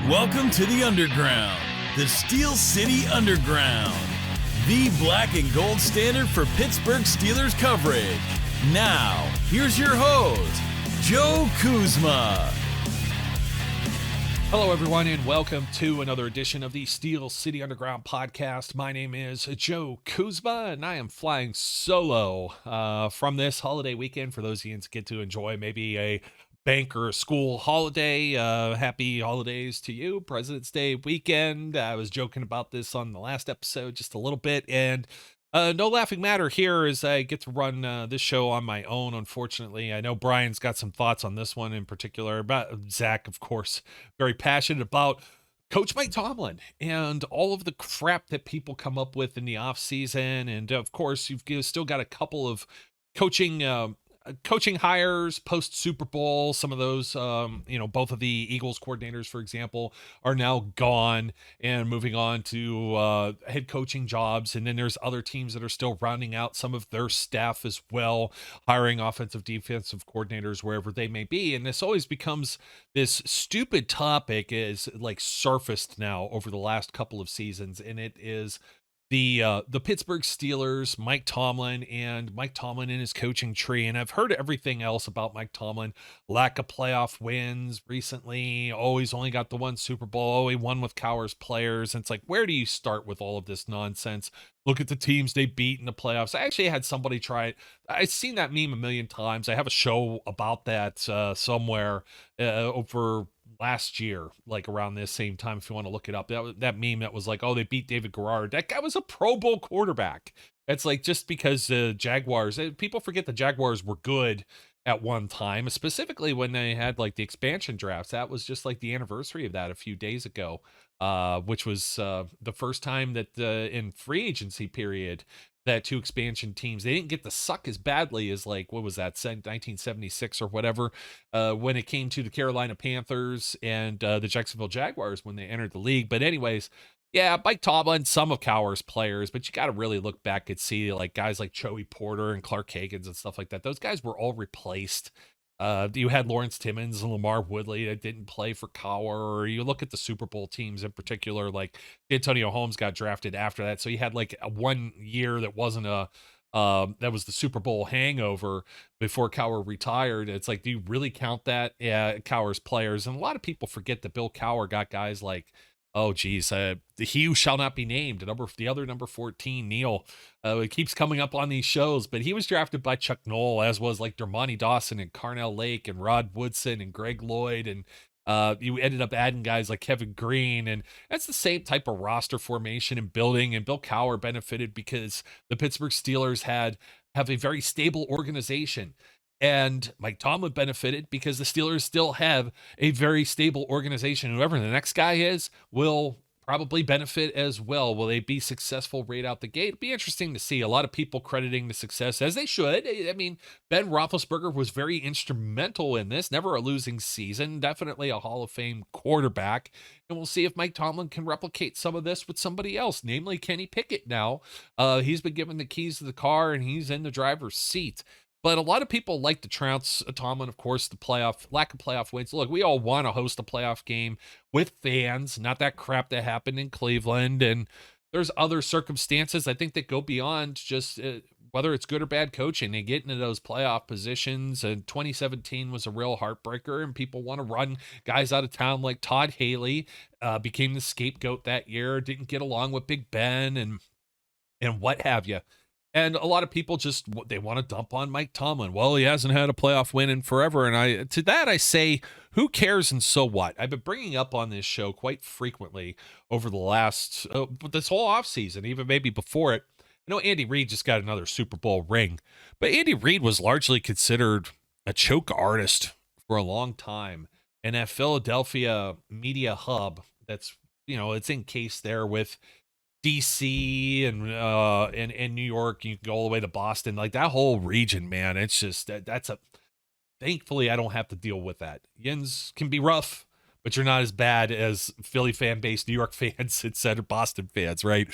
Welcome to the Underground, the Steel City Underground, the black and gold standard for Pittsburgh Steelers coverage. Now, here's your host, Joe Kuzma. Hello, everyone, and welcome to another edition of the Steel City Underground podcast. My name is Joe Kuzma, and I am flying solo from this holiday weekend for those of you who get to enjoy maybe a bank or a school holiday. Happy holidays to you. President's Day weekend. I was joking about this on the last episode just a little bit, and no laughing matter here as I get to run this show on my own, unfortunately. I know Brian's got some thoughts on this one in particular, about Zach, of course, very passionate about Coach Mike Tomlin and all of the crap that people come up with in the offseason. And, of course, you've still got a couple of coaching hires post Super Bowl. Some of those, both of the Eagles coordinators, for example, are now gone and moving on to head coaching jobs. And then there's other teams that are still rounding out some of their staff as well, hiring offensive, defensive coordinators wherever they may be. And this always becomes this stupid topic is like surfaced now over the last couple of seasons. And it is the Pittsburgh Steelers, Mike Tomlin and his coaching tree. And I've heard everything else about Mike Tomlin, lack of playoff wins recently. He's only got the one Super Bowl. He won with Cowher's players. And it's like, where do you start with all of this nonsense? Look at the teams they beat in the playoffs. I actually had somebody try it. I've seen that meme a million times. I have a show about that somewhere over last year, like around this same time, if you want to look it up. That meme that was like, oh, they beat David Garrard. That guy was a Pro Bowl quarterback. It's like, just because the Jaguars, people forget the Jaguars were good at one time, specifically when they had like the expansion drafts. That was just like the anniversary of that a few days ago, which was the first time that in free agency period that two expansion teams, they didn't get to suck as badly as, like, what was that, 1976 or whatever, when it came to the Carolina Panthers and the Jacksonville Jaguars when they entered the league. But anyways, yeah, Mike Tomlin, some of Cowher's players, but you got to really look back and see like guys like Joey Porter and Clark Hagans and stuff like that. Those guys were all replaced. You had Lawrence Timmons and Lamar Woodley that didn't play for Cowher. Or you look at the Super Bowl teams in particular, like Antonio Holmes got drafted after that. So you had like a 1 year that wasn't that was the Super Bowl hangover before Cowher retired. It's like, do you really count that? Yeah, Cowher's players. And a lot of people forget that Bill Cowher got guys like, he who shall not be named, the other number 14, Neil. It keeps coming up on these shows, but he was drafted by Chuck Noll, as was like Dermontti Dawson and Carnell Lake and Rod Woodson and Greg Lloyd. And you ended up adding guys like Kevin Green. And that's the same type of roster formation and building. And Bill Cowher benefited because the Pittsburgh Steelers have a very stable organization. And Mike Tomlin benefited because the Steelers still have a very stable organization. Whoever the next guy is will probably benefit as well. Will they be successful right out the gate? It'd be interesting to see. A lot of people crediting the success, as they should. I mean, Ben Roethlisberger was very instrumental in this. Never a losing season. Definitely a Hall of Fame quarterback. And we'll see if Mike Tomlin can replicate some of this with somebody else, namely Kenny Pickett now. He's been given the keys to the car, and he's in the driver's seat. But a lot of people like to trounce Tomlin, of course, the lack of playoff wins. Look, we all want to host a playoff game with fans, not that crap that happened in Cleveland. And there's other circumstances, I think, that go beyond just whether it's good or bad coaching. They get into those playoff positions. And 2017 was a real heartbreaker, and people want to run guys out of town like Todd Haley, became the scapegoat that year, didn't get along with Big Ben and what have you. And a lot of people they want to dump on Mike Tomlin. Well, he hasn't had a playoff win in forever. And to that I say, who cares and so what? I've been bringing up on this show quite frequently over the last, this whole offseason, even maybe before it. I know Andy Reid just got another Super Bowl ring, but Andy Reid was largely considered a choke artist for a long time. And that Philadelphia media hub that's, it's encased there with DC and New York, you can go all the way to Boston, like that whole region, man. It's just thankfully I don't have to deal with that. Yins can be rough, but you're not as bad as Philly fan base, New York fans, etc., Boston fans, right?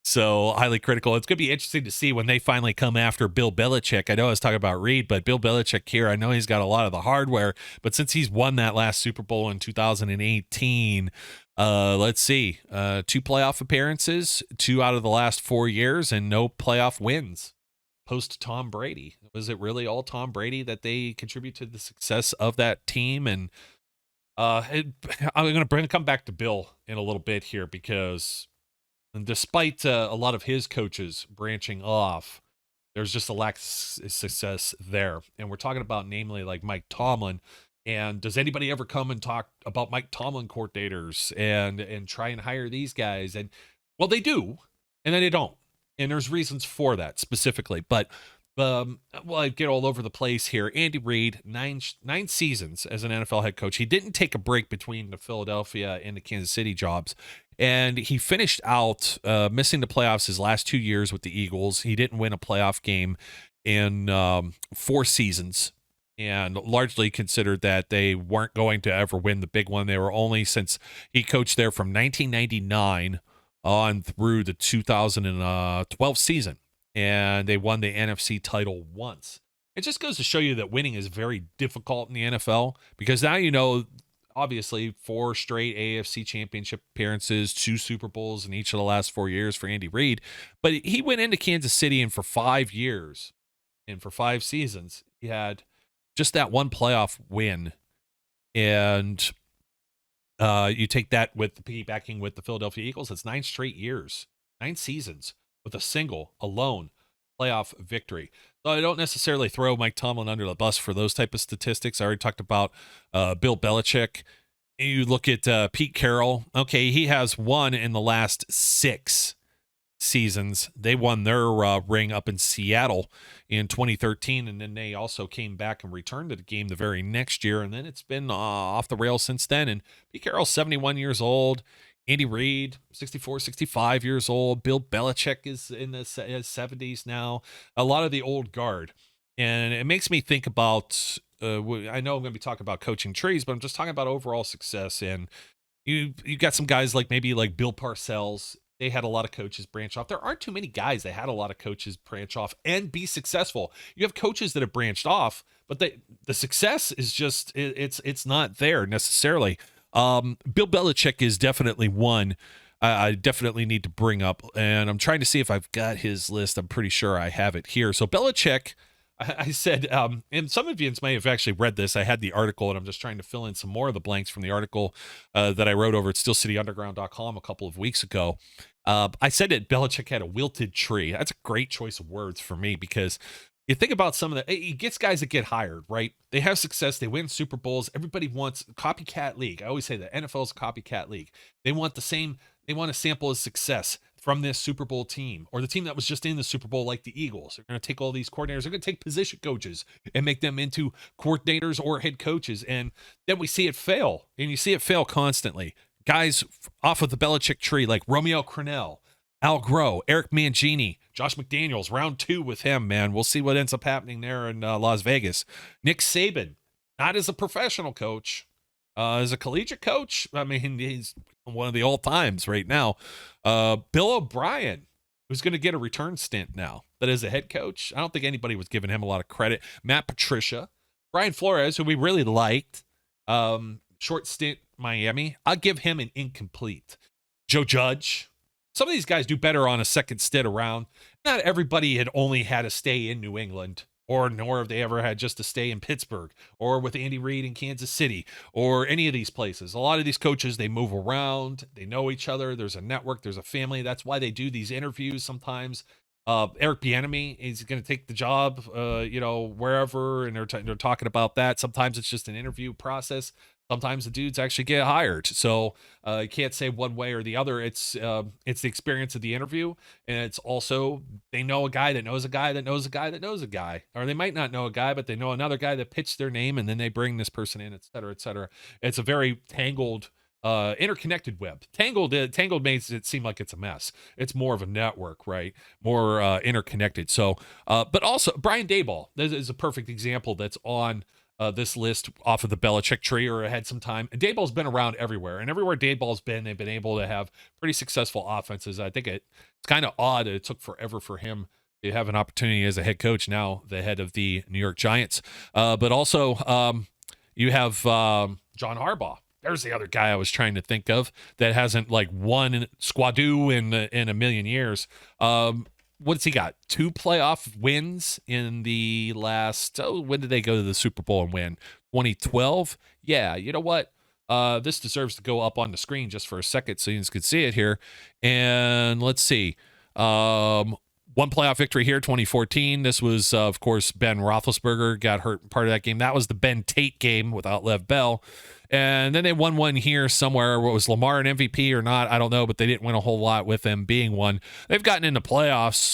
So highly critical. It's going to be interesting to see when they finally come after Bill Belichick. I know I was talking about Reed, but Bill Belichick here, I know he's got a lot of the hardware, but since he's won that last Super Bowl in 2018, let's see, 2 playoff appearances, 2 out of the last 4 years, and no playoff wins post Tom Brady. Was it really all Tom Brady that they contribute to the success of that team? And I'm going to come back to Bill in a little bit here, because despite a lot of his coaches branching off, there's just a lack of success there. And we're talking about namely like Mike Tomlin. And does anybody ever come and talk about Mike Tomlin coordinators and try and hire these guys? And well, they do, and then they don't. And there's reasons for that specifically. But well, I get all over the place here. Andy Reid, nine seasons as an NFL head coach. He didn't take a break between the Philadelphia and the Kansas City jobs. And he finished out missing the playoffs his last 2 years with the Eagles. He didn't win a playoff game in 4 seasons, and largely considered that they weren't going to ever win the big one. They were only, since he coached there from 1999 on through the 2012 season. And they won the NFC title once. It just goes to show you that winning is very difficult in the NFL, because now you know, obviously, 4 straight AFC championship appearances, 2 Super Bowls in each of the last 4 years for Andy Reid. But he went into Kansas City, and for 5 years and for 5 seasons, he had just that 1 playoff win. And you take that with the piggybacking with the Philadelphia Eagles, it's 9 straight years, 9 seasons with a single, alone playoff victory. So I don't necessarily throw Mike Tomlin under the bus for those type of statistics. I already talked about Bill Belichick. You look at Pete Carroll. Okay, he has won in the last 6 seasons. They won their ring up in Seattle in 2013, and then they also came back and returned to the game the very next year, and then it's been off the rails since then. And Pete Carroll's 71 years old. Andy Reid, 64, 65 years old. Bill Belichick is in his 70s now. A lot of the old guard. And it makes me think about, I know I'm going to be talking about coaching trees, but I'm just talking about overall success. And you got some guys like maybe like Bill Parcells. They had a lot of coaches branch off. There aren't too many guys that had a lot of coaches branch off and be successful. You have coaches that have branched off, but the success is just, it's not there necessarily. Bill Belichick is definitely one I definitely need to bring up, and I'm trying to see if I've got his list. I'm pretty sure I have it here. So Belichick, I said, and some of you may have actually read this. I had the article, and I'm just trying to fill in some more of the blanks from the article that I wrote over at steelcityunderground.com a couple of weeks ago. I said that Belichick had a wilted tree. That's a great choice of words for me, because you think about some of he gets guys that get hired, right? They have success. They win Super Bowls. Everybody wants copycat league. I always say that NFL's a copycat league. They want the same. They want a sample of success from this Super Bowl team, or the team that was just in the Super Bowl, like the Eagles. They're going to take all these coordinators. They're going to take position coaches and make them into coordinators or head coaches. And then we see it fail, and you see it fail constantly. Guys off of the Belichick tree, like Romeo Crennel, Al Groh, Eric Mangini, Josh McDaniels, round 2 with him, man. We'll see what ends up happening there in Las Vegas. Nick Saban, not as a professional coach, as a collegiate coach. I mean, he's one of the all-times right now. Bill O'Brien, who's going to get a return stint now, but as a head coach, I don't think anybody was giving him a lot of credit. Matt Patricia, Brian Flores, who we really liked, short stint Miami. I'll give him an incomplete. Joe Judge. Some of these guys do better on a second stint around. Not everybody had only had to stay in New England, nor have they ever had just to stay in Pittsburgh, or with Andy Reid in Kansas City, or any of these places. A lot of these coaches, they move around. They know each other. There's a network. There's a family. That's why they do these interviews sometimes. Eric Bieniemy is going to take the job, wherever, and they're talking about that. Sometimes it's just an interview process. Sometimes the dudes actually get hired. So you can't say one way or the other. It's the experience of the interview, and it's also they know a guy that knows a guy that knows a guy that knows a guy, or they might not know a guy, but they know another guy that pitched their name, and then they bring this person in, et cetera, et cetera. It's a very tangled, interconnected web. Tangled makes it seem like it's a mess. It's more of a network, right? More interconnected. So, but also Brian Daboll, this is a perfect example that's on this list off of the Belichick tree or had some time. And Daboll's been around everywhere, and everywhere Daboll's been, they've been able to have pretty successful offenses. I think it's kind of odd that it took forever for him to have an opportunity as a head coach, now the head of the New York Giants. But also you have John Harbaugh. There's the other guy I was trying to think of that hasn't like won squadoo in a million years. What's he got? 2 playoff wins in the last, when did they go to the Super Bowl and win? 2012? Yeah, you know what? This deserves to go up on the screen just for a second so you can see it here. And let's see. 1 playoff victory here, 2014. This was, of course, Ben Roethlisberger got hurt part of that game. That was the Ben Tate game without Lev Bell. And then they won one here somewhere. What was Lamar an MVP or not? I don't know, but they didn't win a whole lot with them being one. They've gotten into playoffs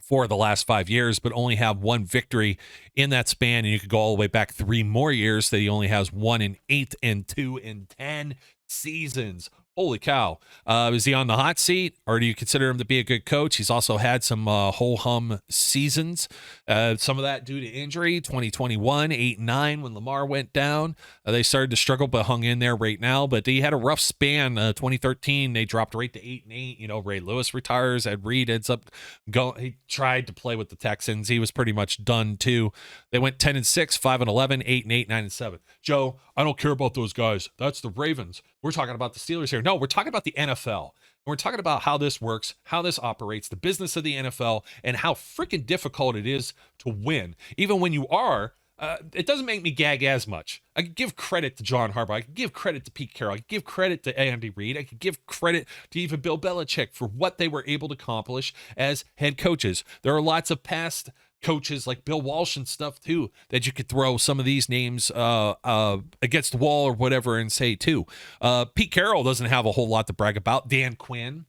for the last 5 years, but only have 1 victory in that span. And you could go all the way back 3 more years that he only has 1 in 8 and 2 in 10 seasons. Holy cow. Is he on the hot seat, or do you consider him to be a good coach? He's also had some ho-hum seasons. Some of that due to injury. 2021, 8-9 when Lamar went down. They started to struggle, but hung in there right now. But he had a rough span. 2013, they dropped right to 8-8. You know, Ray Lewis retires. Ed Reed ends up going. He tried to play with the Texans. He was pretty much done too. They went 10-6, 5-11, 8-8, 9-7. Joe, I don't care about those guys. That's the Ravens. We're talking about the Steelers here. No, we're talking about the NFL. And we're talking about how this works, how this operates, the business of the NFL, and how freaking difficult it is to win. Even when you are, it doesn't make me gag as much. I could give credit to John Harbaugh. I could give credit to Pete Carroll. I could give credit to Andy Reid. I could give credit to even Bill Belichick for what they were able to accomplish as head coaches. There are lots of past coaches like Bill Walsh and stuff too that you could throw some of these names against the wall or whatever and say too. Pete Carroll doesn't have a whole lot to brag about. Dan Quinn,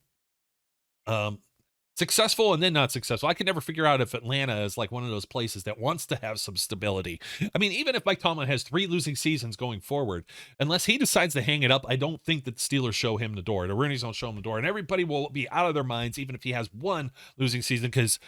successful and then not successful. I can never figure out if Atlanta is like one of those places that wants to have some stability. I mean, even if Mike Tomlin has 3 losing seasons going forward, unless he decides to hang it up, I don't think that the Steelers show him the door. The Rooney's don't show him the door, and everybody will be out of their minds even if he has 1 losing season, because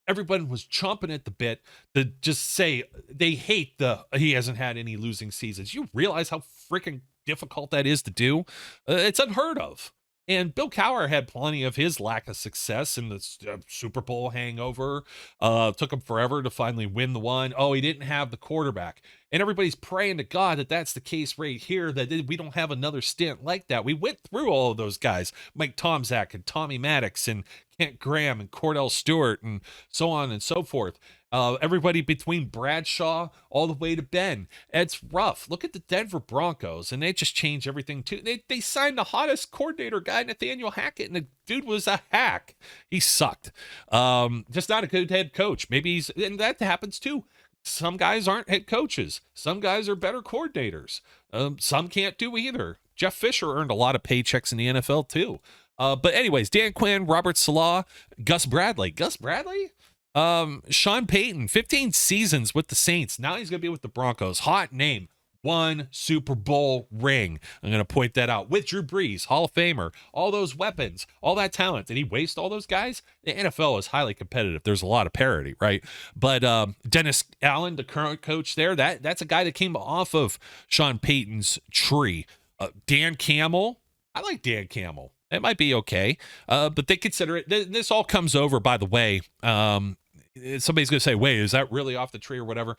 everyone was chomping at the bit to just say they hate he hasn't had any losing seasons. You realize how freaking difficult that is to do? It's unheard of. And Bill Cowher had plenty of his lack of success in the Super Bowl hangover. Took him forever to finally win the one. Oh, he didn't have the quarterback. And everybody's praying to God that that's the case right here, that we don't have another stint like that. We went through all of those guys, Mike Tomczak and Tommy Maddox and Kent Graham and Cordell Stewart and so on and so forth. Everybody between Bradshaw all the way to Ben. It's rough. Look at the Denver Broncos, and they just changed everything too. They signed the hottest coordinator guy, Nathaniel Hackett, and the dude was a hack. He sucked. Just not a good head coach. Maybe and that happens too. Some guys aren't head coaches. Some guys are better coordinators. Some can't do either. Jeff Fisher earned a lot of paychecks in the NFL too. But anyways, Dan Quinn, Robert Salah, Gus Bradley. Sean Payton, 15 seasons with the Saints. Now he's going to be with the Broncos. Hot name. 1 Super Bowl ring. I'm going to point that out. With Drew Brees, Hall of Famer, all those weapons, all that talent. Did he waste all those guys? The NFL is highly competitive. There's a lot of parity, right? But Dennis Allen, the current coach there, that's a guy that came off of Sean Payton's tree. Dan Campbell. I like Dan Campbell. It might be okay. But they consider it. This all comes over, by the way. Somebody's going to say, wait, is that really off the tree or whatever?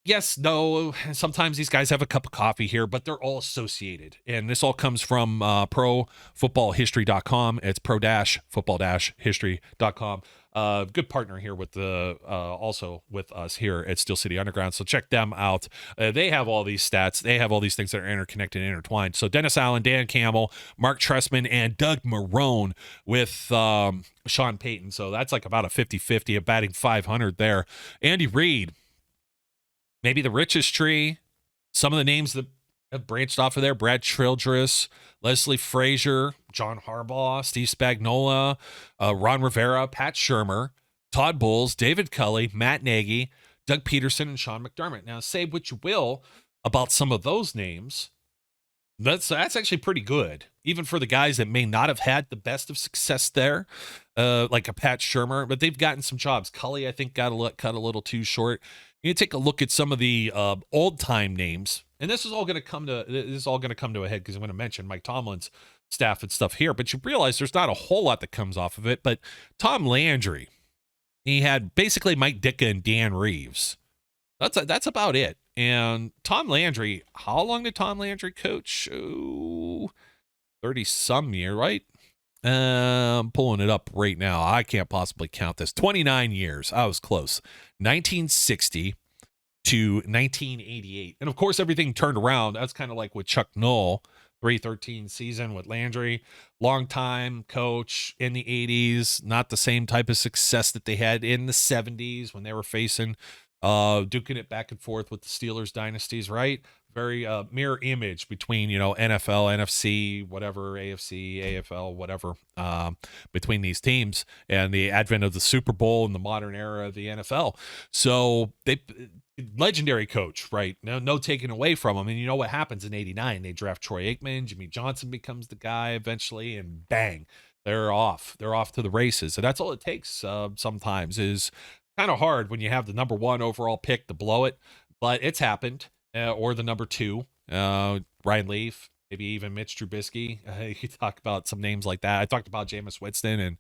Yes, no. Sometimes these guys have a cup of coffee here, but they're all associated. And this all comes from profootballhistory.com. It's pro-football-history.com. Good partner here with also with us here at Steel City Underground. So check them out. They have all these stats. They have all these things that are interconnected and intertwined. So Dennis Allen, Dan Campbell, Mark Trestman, and Doug Marrone with Sean Payton. So that's like about a 50-50, a batting 500 there. Andy Reid, maybe the richest tree. Some of the names that have branched off of there: Brad Childress, Leslie Frazier, John Harbaugh, Steve Spagnuolo, Ron Rivera, Pat Shurmur, Todd Bowles, David Culley, Matt Nagy, Doug Peterson, and Sean McDermott. Now, say what you will about some of those names. That's actually pretty good, even for the guys that may not have had the best of success there, like a Pat Shurmur, but they've gotten some jobs. Culley, I think, got cut a little too short. You take a look at some of the old time names, and this is all going to come to a head because I'm going to mention Mike Tomlin's staff and stuff here. But you realize there's not a whole lot that comes off of it. But Tom Landry, he had basically Mike Ditka and Dan Reeves. That's about it. And Tom Landry, how long did Tom Landry coach? 30 some year, right? I'm pulling it up right now. I can't possibly count this. 29 years. I was close. 1960 to 1988. And of course, everything turned around. That's kind of like with Chuck Noll, 313 season with Landry. Long-time coach in the 80s. Not the same type of success that they had in the 70s when they were facing duking it back and forth with the Steelers dynasties, right? Very mirror image between, NFL, NFC, whatever, AFC, AFL, whatever, between these teams and the advent of the Super Bowl and the modern era of the NFL. So legendary coach, right? No taking away from him. And you know what happens in 89? They draft Troy Aikman, Jimmy Johnson becomes the guy eventually, and bang, they're off. They're off to the races. And that's all it takes sometimes. Is kind of hard when you have the number 1 overall pick to blow it, but it's happened. Or the number 2, Ryan Leaf, maybe even Mitch Trubisky. You could talk about some names like that. I talked about Jameis Winston and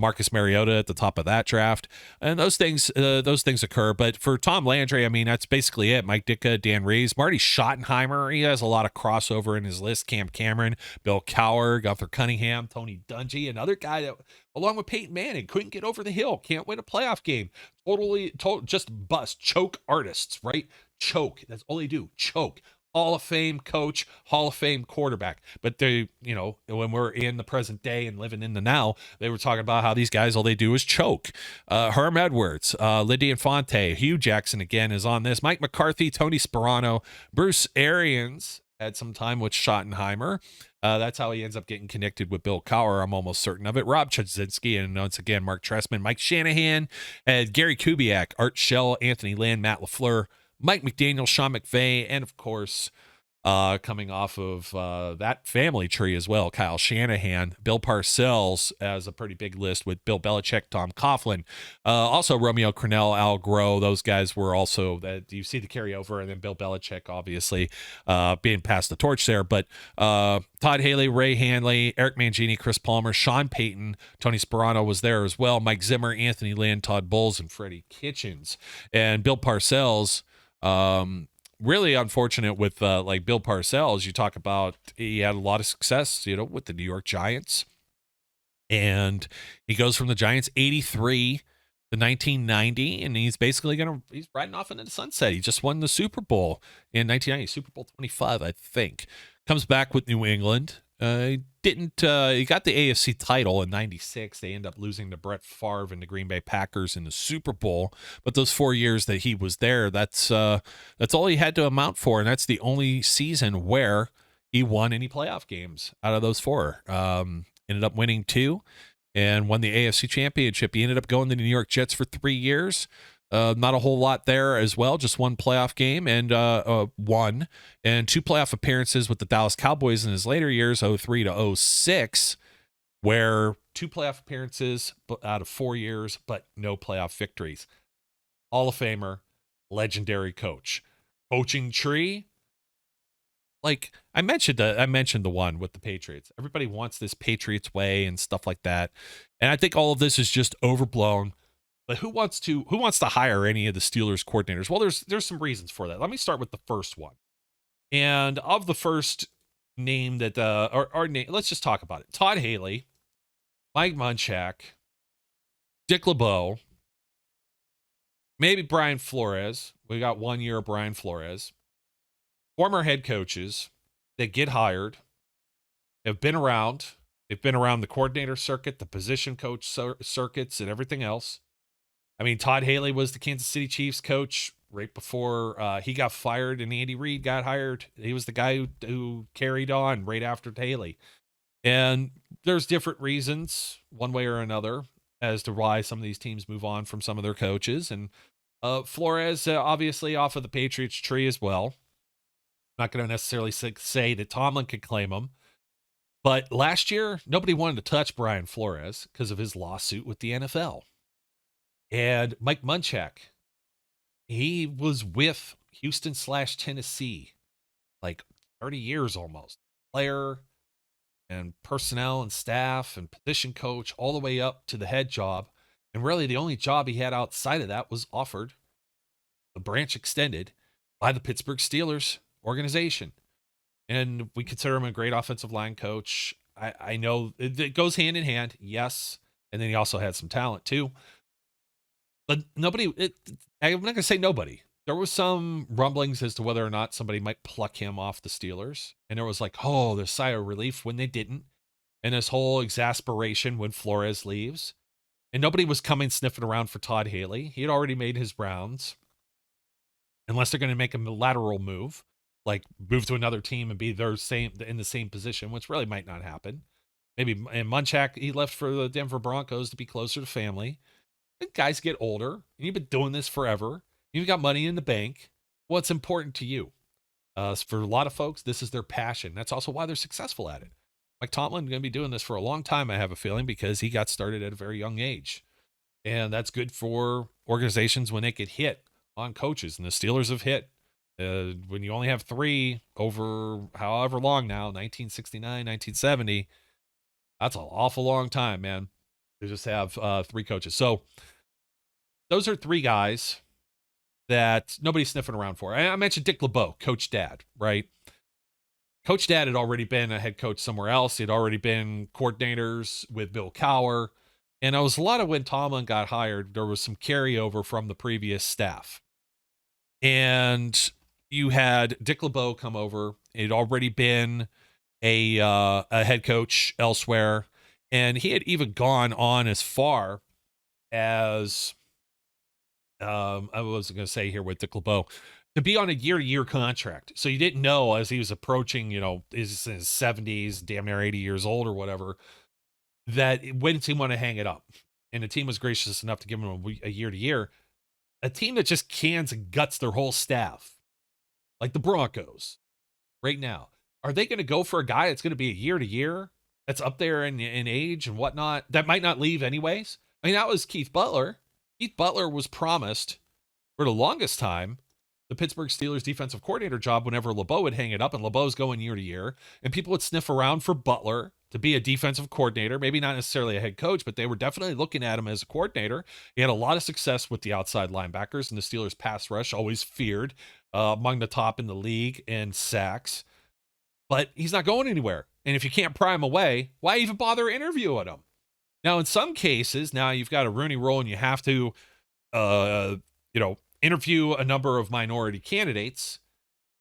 Marcus Mariota at the top of that draft, and those things occur. But for Tom Landry, I mean, that's basically it. Mike Ditka, Dan Reeves, Marty Schottenheimer. He has a lot of crossover in his list. Cam Cameron, Bill Cowher, Gunther Cunningham, Tony Dungy, another guy that, along with Peyton Manning, couldn't get over the hill, can't win a playoff game. Just bust, choke artists, right? Choke. That's all they do. Choke. Hall of Fame coach, Hall of Fame quarterback. But they, when we're in the present day and living in the now, they were talking about how these guys, all they do is choke. Herm Edwards, Lydia Infante, Hugh Jackson again is on this. Mike McCarthy, Tony Sperano, Bruce Arians had some time with Schottenheimer. That's how he ends up getting connected with Bill Cowher. I'm almost certain of it. Rob Chudzinski, and once again, Mark Trestman, Mike Shanahan, and Gary Kubiak, Art Shell, Anthony Lynn, Matt LaFleur, Mike McDaniel, Sean McVay, and of course, coming off of that family tree as well, Kyle Shanahan, Bill Parcells as a pretty big list with Bill Belichick, Tom Coughlin, also Romeo Crennel, Al Groh. Those guys were also that you see the carryover, and then Bill Belichick obviously being passed the torch there. But Todd Haley, Ray Hanley, Eric Mangini, Chris Palmer, Sean Payton, Tony Sperano was there as well, Mike Zimmer, Anthony Lynn, Todd Bowles, and Freddie Kitchens, and Bill Parcells. Really unfortunate with like Bill Parcells. You talk about he had a lot of success, with the New York Giants, and he goes from the Giants 83 to 1990, and he's basically he's riding off into the sunset. He just won the Super Bowl in 1990, Super Bowl 25, I think. Comes back with New England. He got the AFC title in 96. They end up losing to Brett Favre and the Green Bay Packers in the Super Bowl. But those 4 years that he was there, that's all he had to amount for. And that's the only season where he won any playoff games out of those 4. Ended up winning 2 and won the AFC championship. He ended up going to the New York Jets for 3 years. Not a whole lot there as well. Just one playoff game and 2 playoff appearances with the Dallas Cowboys in his later years, 03 to 06, where 2 playoff appearances out of 4 years, but no playoff victories. Hall of Famer, legendary coach. Coaching tree. Like I mentioned the one with the Patriots. Everybody wants this Patriots way and stuff like that. And I think all of this is just overblown. But who wants to hire any of the Steelers coordinators? Well, there's some reasons for that. Let me start with the first one. And of the first name that our name, let's just talk about it. Todd Haley, Mike Munchak, Dick LeBeau, maybe Brian Flores. We got 1 year of Brian Flores. Former head coaches that get hired have been around. They've been around the coordinator circuit, the position coach circuits, and everything else. I mean, Todd Haley was the Kansas City Chiefs coach right before he got fired and Andy Reid got hired. He was the guy who carried on right after Haley. And there's different reasons, one way or another, as to why some of these teams move on from some of their coaches. And Flores, obviously, off of the Patriots tree as well. Not going to necessarily say that Tomlin could claim him. But last year, nobody wanted to touch Brian Flores because of his lawsuit with the NFL. And Mike Munchak, he was with Houston/Tennessee like 30 years almost. Player and personnel and staff and position coach all the way up to the head job. And really the only job he had outside of that was offered, a branch extended, by the Pittsburgh Steelers organization. And we consider him a great offensive line coach. I know it goes hand in hand, yes. And then he also had some talent too. But I'm not going to say nobody. There was some rumblings as to whether or not somebody might pluck him off the Steelers. And there was like, oh, the sigh of relief when they didn't. And this whole exasperation when Flores leaves. And nobody was coming sniffing around for Todd Haley. He had already made his rounds. Unless they're going to make him a lateral move, like move to another team and be in the same position, which really might not happen. Maybe and Munchak, he left for the Denver Broncos to be closer to family. And guys get older, and you've been doing this forever. You've got money in the bank. What's important to you? For a lot of folks, this is their passion. That's also why they're successful at it. Mike Tomlin is going to be doing this for a long time, I have a feeling, because he got started at a very young age. And that's good for organizations when they get hit on coaches. And the Steelers have hit. When you only have three over however long now, 1969, 1970, that's an awful long time, man, to just have three coaches. So those are three guys that nobody's sniffing around for. I mentioned Dick LeBeau, Coach Dad, right? Coach Dad had already been a head coach somewhere else. He'd already been coordinators with Bill Cowher. And it was a lot of when Tomlin got hired, there was some carryover from the previous staff. And you had Dick LeBeau come over. He'd already been a head coach elsewhere. And he had even gone on as far as, I was going to say here with Dick LeBeau, to be on a year-to-year contract. So you didn't know as he was approaching, his 70s, damn near 80 years old or whatever, that when did he want to hang it up? And the team was gracious enough to give him a year-to-year. A team that just cans and guts their whole staff, like the Broncos right now, are they going to go for a guy that's going to be a year-to-year, that's up there in age and whatnot, that might not leave anyways? I mean, that was Keith Butler. Keith Butler was promised for the longest time the Pittsburgh Steelers defensive coordinator job whenever LeBeau would hang it up, and LeBeau's going year to year, and people would sniff around for Butler to be a defensive coordinator, maybe not necessarily a head coach, but they were definitely looking at him as a coordinator. He had a lot of success with the outside linebackers, and the Steelers pass rush, always feared, among the top in the league in sacks. But he's not going anywhere. And if you can't pry him away, why even bother interviewing him? Now, in some cases, now you've got a Rooney Rule and you have to, interview a number of minority candidates.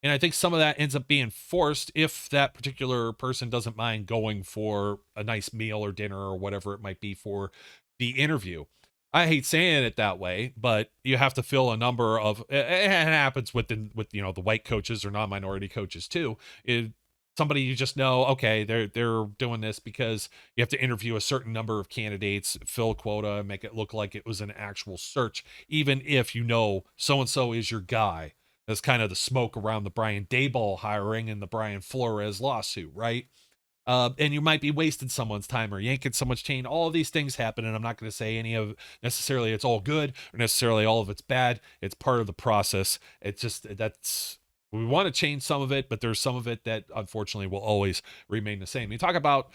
And I think some of that ends up being forced if that particular person doesn't mind going for a nice meal or dinner or whatever it might be for the interview. I hate saying it that way, but you have to fill a number of, it happens with the white coaches or non-minority coaches too. Somebody you just know, okay, they're doing this because you have to interview a certain number of candidates, fill a quota, and make it look like it was an actual search, even if so-and-so is your guy. That's kind of the smoke around the Brian Daboll hiring and the Brian Flores lawsuit, right? And you might be wasting someone's time or yanking someone's chain. All of these things happen, and I'm not going to say any of necessarily it's all good or necessarily all of it's bad. It's part of the process. It's just we want to change some of it, but there's some of it that unfortunately will always remain the same. You talk about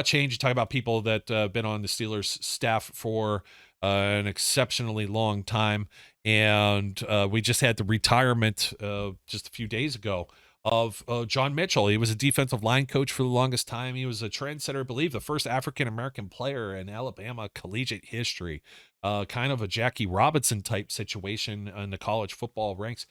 change. You talk about people that have been on the Steelers staff for an exceptionally long time, and we just had the retirement just a few days ago of John Mitchell. He was a defensive line coach for the longest time. He was a trendsetter, I believe, the first African-American player in Alabama collegiate history, kind of a Jackie Robinson type situation in the college football ranks.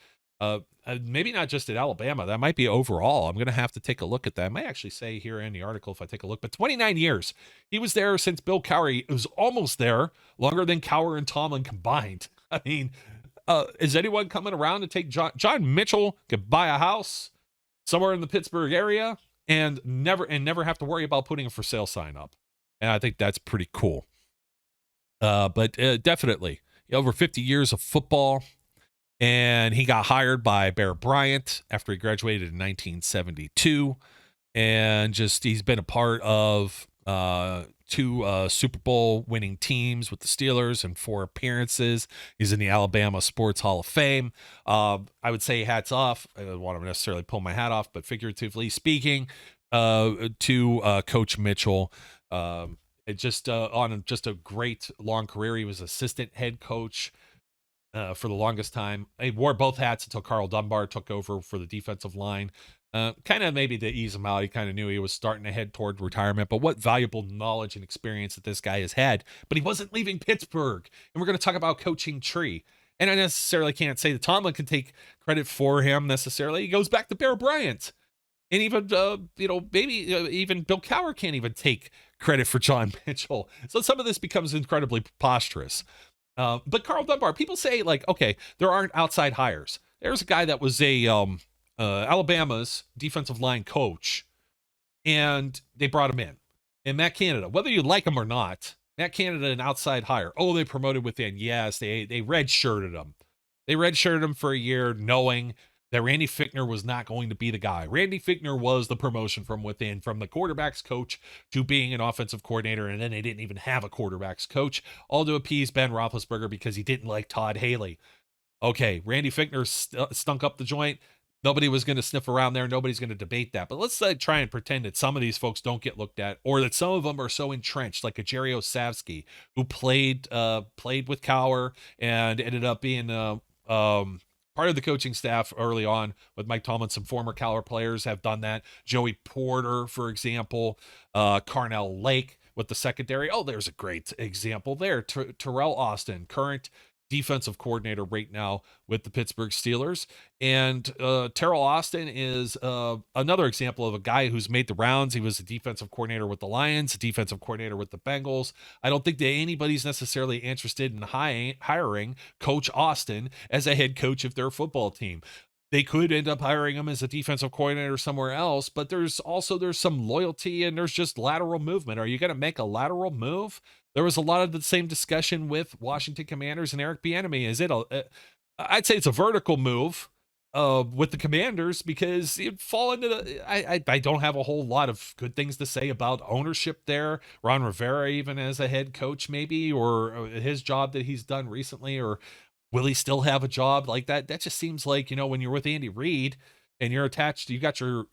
Maybe not just at Alabama. That might be overall. I'm going to have to take a look at that. I might actually say here in the article if I take a look, but 29 years. He was there since Bill Cowher. It was almost there, longer than Cowher and Tomlin combined. I mean, is anyone coming around to take John Mitchell could buy a house somewhere in the Pittsburgh area and never have to worry about putting a for sale sign up. And I think that's pretty cool. But definitely over 50 years of football. And he got hired by Bear Bryant after he graduated in 1972. And he's been a part of two Super Bowl winning teams with the Steelers and 4 appearances. He's in the Alabama Sports Hall of Fame. I would say hats off. I don't want to necessarily pull my hat off, but figuratively speaking, to Coach Mitchell. It just on just a great long career. He was assistant head coach for the longest time. He wore both hats until Carl Dunbar took over for the defensive line. Kind of maybe to ease him out. He kind of knew he was starting to head toward retirement, but what valuable knowledge and experience that this guy has had. But he wasn't leaving Pittsburgh. And we're going to talk about coaching tree. And I necessarily can't say that Tomlin can take credit for him necessarily. He goes back to Bear Bryant. And even, maybe even Bill Cowher can't even take credit for John Mitchell. So some of this becomes incredibly preposterous. But Carl Dunbar, people say, like, okay, there aren't outside hires. There's a guy that was Alabama's defensive line coach, and they brought him in. And Matt Canada, whether you like him or not, Matt Canada, an outside hire. Oh, they promoted within. Yes, they redshirted him. They redshirted him for a year, knowing that Randy Fichtner was not going to be the guy. Randy Fichtner was the promotion from within, from the quarterback's coach to being an offensive coordinator, and then they didn't even have a quarterback's coach, all to appease Ben Roethlisberger because he didn't like Todd Haley. Okay, Randy Fichtner stunk up the joint. Nobody was going to sniff around there. Nobody's going to debate that. But let's try and pretend that some of these folks don't get looked at, or that some of them are so entrenched, like a Jerry Osavsky, who played with Cowher and ended up being part of the coaching staff early on with Mike Tomlin. Some former Cowher players have done that. Joey Porter, for example, Carnell Lake with the secondary. Oh, there's a great example there. Terrell Austin, current defensive coordinator right now with the Pittsburgh Steelers. And Terrell Austin is another example of a guy who's made the rounds. He was a defensive coordinator with the Lions, a defensive coordinator with the Bengals. I don't think that anybody's necessarily interested in hiring Coach Austin as a head coach of their football team. They could end up hiring him as a defensive coordinator somewhere else, but there's some loyalty and there's just lateral movement. Are you going to make a lateral move? There was a lot of the same discussion with Washington Commanders and Eric Bieniemy. I'd say it's a vertical move with the Commanders, because you'd fall into I don't have a whole lot of good things to say about ownership there. Ron Rivera, even as a head coach, maybe, or his job that he's done recently, or will he still have a job like that? That just seems like, when you're with Andy Reid and you're attached, you're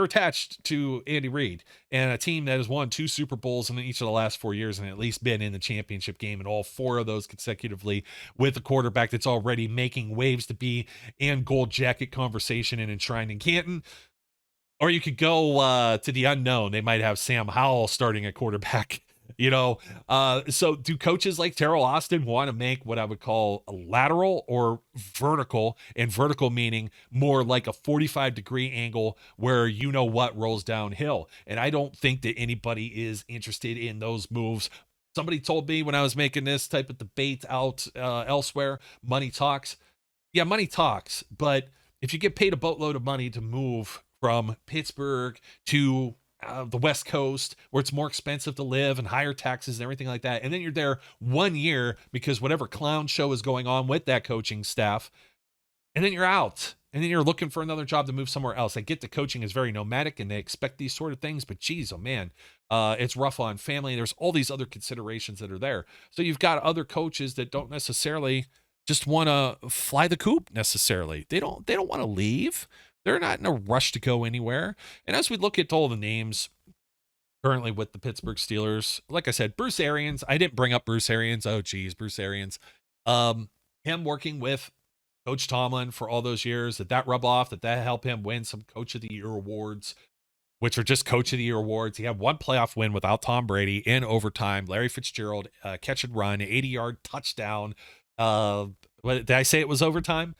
attached to Andy Reid and a team that has won 2 Super Bowls in each of the last 4 years and at least been in the championship game in all 4 of those consecutively, with a quarterback that's already making waves to be in gold jacket conversation and enshrined in Canton. Or you could go to the unknown. They might have Sam Howell starting at quarterback. So do coaches like Terrell Austin want to make what I would call a lateral or vertical, and vertical meaning more like a 45-degree angle where what rolls downhill? And I don't think that anybody is interested in those moves. Somebody told me when I was making this type of debate out elsewhere, money talks. Yeah, money talks, but if you get paid a boatload of money to move from Pittsburgh to the West Coast, where it's more expensive to live and higher taxes and everything like that, and then you're there 1 year because whatever clown show is going on with that coaching staff, and then you're out, and then you're looking for another job to move somewhere else. I get the coaching is very nomadic and they expect these sort of things, but geez, oh man, it's rough on family. There's all these other considerations that are there. So you've got other coaches that don't necessarily just want to fly the coop necessarily. They don't want to leave. They're not in a rush to go anywhere. And as we look at all the names currently with the Pittsburgh Steelers, like I said, Bruce Arians, I didn't bring up Bruce Arians. Oh, geez, Bruce Arians. Him working with Coach Tomlin for all those years, that rub off, that helped him win some Coach of the Year awards, which are just Coach of the Year awards. He had 1 playoff win without Tom Brady in overtime. Larry Fitzgerald, catch and run, 80-yard touchdown. Did I say it was overtime?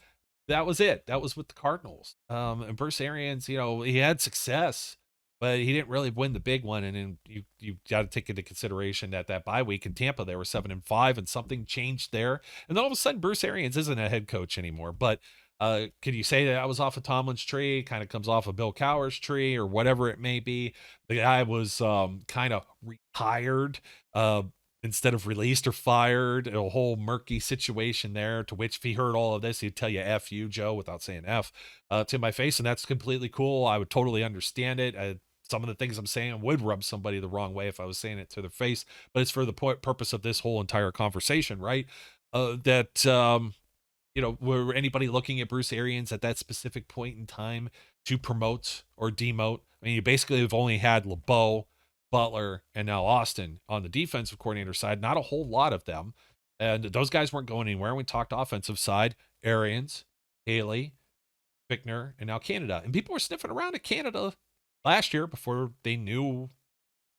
That was it. That was with the Cardinals. And Bruce Arians, he had success, but he didn't really win the big one. And then you got to take into consideration that bye week in Tampa, they were 7-5, and something changed there. And then all of a sudden, Bruce Arians isn't a head coach anymore. But can you say that I was off of Tomlin's tree? Kind of comes off of Bill Cowher's tree, or whatever it may be. The guy was kind of retired. Instead of released or fired, a whole murky situation there, to which if he heard all of this, he'd tell you F you, Joe, without saying F to my face. And that's completely cool. I would totally understand it. some of the things I'm saying would rub somebody the wrong way if I was saying it to their face, but it's for the purpose of this whole entire conversation, right? Were anybody looking at Bruce Arians at that specific point in time to promote or demote? I mean, you basically have only had LeBeau, Butler, and now Austin on the defensive coordinator side. Not a whole lot of them. And those guys weren't going anywhere. We talked offensive side, Arians, Haley, Fichtner, and now Canada. And people were sniffing around at Canada last year before they knew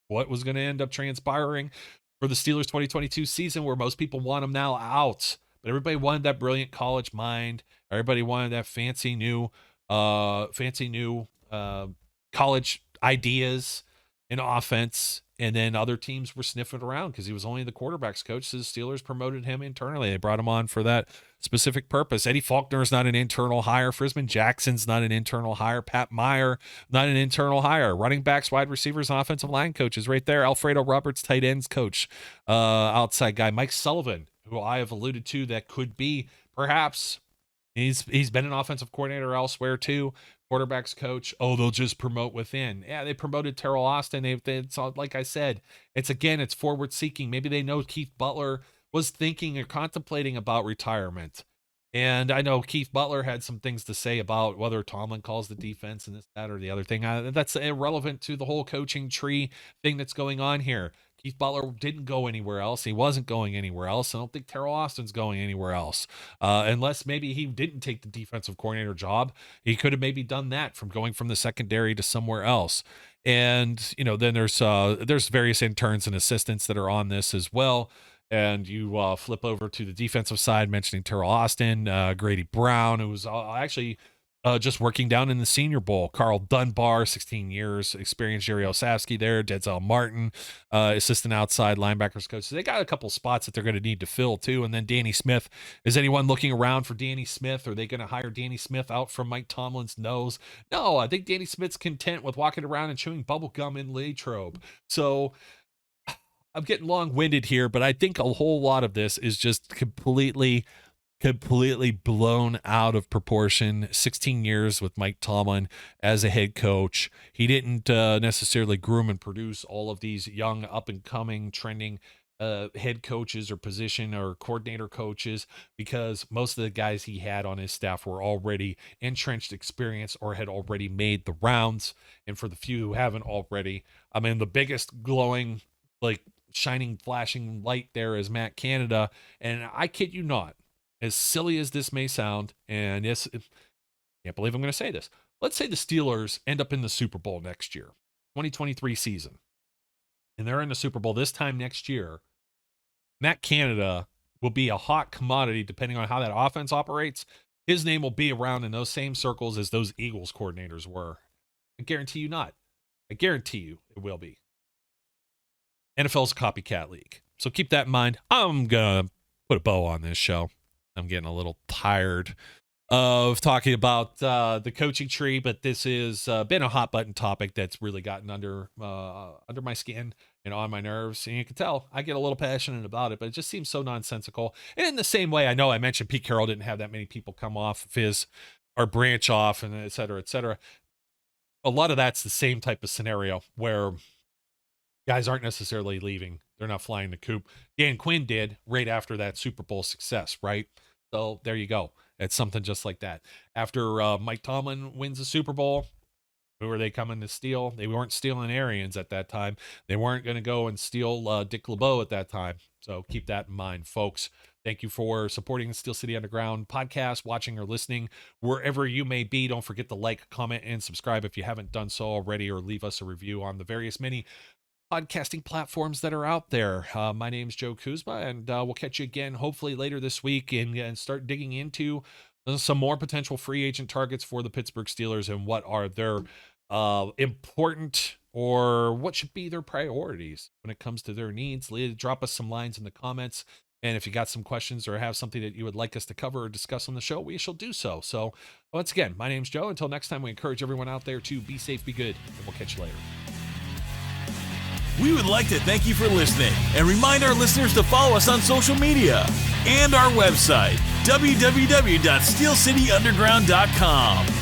what was going to end up transpiring for the Steelers 2022 season, where most people want them now out. But everybody wanted that brilliant college mind. Everybody wanted that fancy new college ideas in offense. And then other teams were sniffing around because he was only the quarterback's coach. So the Steelers promoted him internally. They brought him on for that specific purpose. Eddie Faulkner is not an internal hire. Frisman Jackson's not an internal hire. Pat Meyer, not an internal hire. Running backs, wide receivers, and offensive line coaches right there. Alfredo Roberts, tight ends coach, outside guy. Mike Sullivan, who I have alluded to, that could be perhaps he's been an offensive coordinator elsewhere too. Quarterbacks coach. Oh, they'll just promote within. Yeah, they promoted Terrell Austin. It's like I said, it's forward seeking. Maybe they know Keith Butler was thinking or contemplating about retirement. And I know Keith Butler had some things to say about whether Tomlin calls the defense and this, that, or the other thing. That's irrelevant to the whole coaching tree thing that's going on here. Keith Butler didn't go anywhere else. He wasn't going anywhere else. I don't think Terrell Austin's going anywhere else. Unless maybe he didn't take the defensive coordinator job. He could have maybe done that from going from the secondary to somewhere else. And, then there's various interns and assistants that are on this as well. And you flip over to the defensive side, mentioning Terrell Austin, Grady Brown, who was actually just working down in the Senior Bowl. Carl Dunbar, 16 years experience. Jerry Osavsky there. Denzel Martin, assistant outside linebackers coach. So they got a couple spots that they're going to need to fill too. And then Danny Smith. Is anyone looking around for Danny Smith? Are they going to hire Danny Smith out from Mike Tomlin's nose? No, I think Danny Smith's content with walking around and chewing bubble gum in Latrobe. So I'm getting long-winded here, but I think a whole lot of this is just completely blown out of proportion. 16 years with Mike Tomlin as a head coach. He didn't necessarily groom and produce all of these young, up-and-coming, trending head coaches or position or coordinator coaches, because most of the guys he had on his staff were already entrenched experience or had already made the rounds. And for the few who haven't already, I mean, the biggest glowing, shining, flashing light there is Matt Canada. And I kid you not, as silly as this may sound, and yes, I can't believe I'm going to say this. Let's say the Steelers end up in the Super Bowl next year, 2023 season, and they're in the Super Bowl this time next year. Matt Canada will be a hot commodity depending on how that offense operates. His name will be around in those same circles as those Eagles coordinators were. I guarantee you not. I guarantee you it will be. NFL's a copycat league. So keep that in mind. I'm going to put a bow on this show. I'm getting a little tired of talking about the coaching tree, but this has been a hot button topic that's really gotten under my skin and on my nerves. And you can tell I get a little passionate about it, but it just seems so nonsensical. And in the same way, I know I mentioned Pete Carroll didn't have that many people come off of his or branch off, and et cetera, et cetera. A lot of that's the same type of scenario where guys aren't necessarily leaving. They're not flying the coop. Dan Quinn did right after that Super Bowl success, right? So there you go. It's something just like that. After Mike Tomlin wins the Super Bowl, who are they coming to steal? They weren't stealing Arians at that time. They weren't going to go and steal Dick LeBeau at that time. So keep that in mind, folks. Thank you for supporting the Steel City Underground podcast, watching or listening wherever you may be. Don't forget to like, comment, and subscribe if you haven't done so already, or leave us a review on the various many podcasting platforms that are out there. My name's Joe Kuzma, and we'll catch you again hopefully later this week and start digging into some more potential free agent targets for the Pittsburgh Steelers and what are their important or what should be their priorities when it comes to their needs. Drop us some lines in the comments, and if you got some questions or have something that you would like us to cover or discuss on the show, we shall do so. So once again, my name's Joe. Until next time, we encourage everyone out there to be safe, be good, and we'll catch you later. We would like to thank you for listening and remind our listeners to follow us on social media and our website, www.steelcityunderground.com.